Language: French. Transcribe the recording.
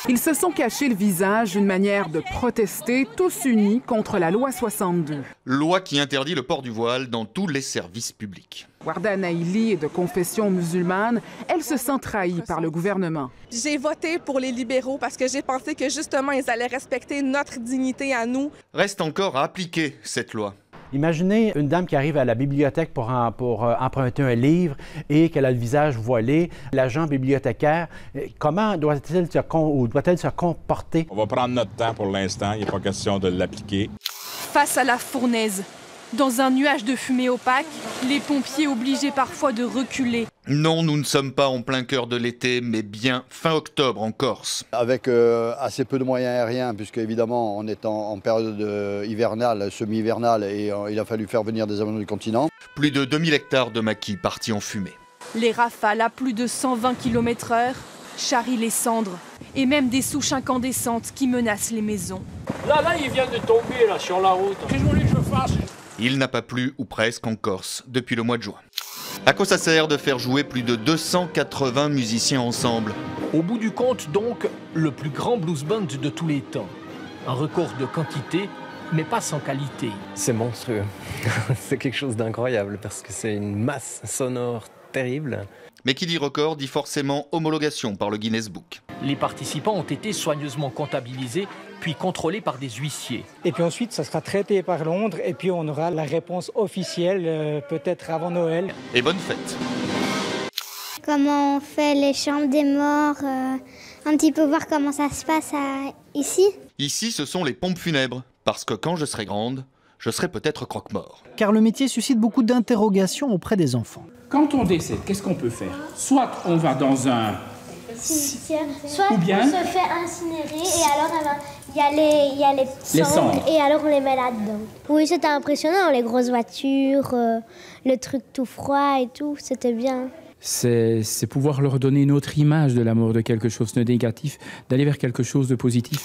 Ils se sont cachés le visage, une manière de protester, tous unis contre la loi 62. Loi qui interdit le port du voile dans tous les services publics. Warda Naili est de confession musulmane. Elle se sent trahie par le gouvernement. J'ai voté pour les libéraux parce que j'ai pensé que justement, ils allaient respecter notre dignité à nous. Reste encore à appliquer cette loi. Imaginez une dame qui arrive à la bibliothèque pour emprunter un livre et qu'elle a le visage voilé. L'agent bibliothécaire, comment doit-elle se comporter? On va prendre notre temps pour l'instant, il n'est pas question de l'appliquer. Face à la fournaise, dans un nuage de fumée opaque, les pompiers obligés parfois de reculer. Non, nous ne sommes pas en plein cœur de l'été, mais bien fin octobre en Corse. Avec assez peu de moyens aériens, puisque évidemment on est en période hivernale, semi-hivernale, et il a fallu faire venir des avions du continent. Plus de 2000 hectares de maquis partis en fumée. Les rafales à plus de 120 km/h charrient les cendres et même des souches incandescentes qui menacent les maisons. Là, il vient de tomber là, sur la route. Qu'est-ce que vous voulez que je fasse? Il n'a pas plu, ou presque, en Corse depuis le mois de juin. À quoi ça sert de faire jouer plus de 280 musiciens ensemble? Au bout du compte, donc, le plus grand blues band de tous les temps. Un record de quantité, mais pas sans qualité. C'est monstrueux. C'est quelque chose d'incroyable parce que c'est une masse sonore terrible. Mais qui dit record dit forcément homologation par le Guinness Book. Les participants ont été soigneusement comptabilisés, puis contrôlés par des huissiers. Et puis ensuite, ça sera traité par Londres et puis on aura la réponse officielle, peut-être avant Noël. Et bonne fête! Comment on fait les chambres des morts, un petit peu voir comment ça se passe ici. Ici, ce sont les pompes funèbres, parce que quand je serai grande, je serai peut-être croque-mort. Car le métier suscite beaucoup d'interrogations auprès des enfants. Quand on décède, qu'est-ce qu'on peut faire? Soit on va dans un cimetière, soit ou bien on se fait incinérer et alors il y a les cendres et alors on les met là-dedans. Oui, c'était impressionnant, les grosses voitures, le truc tout froid et tout, c'était bien. C'est pouvoir leur donner une autre image de la mort, de quelque chose de négatif, d'aller vers quelque chose de positif.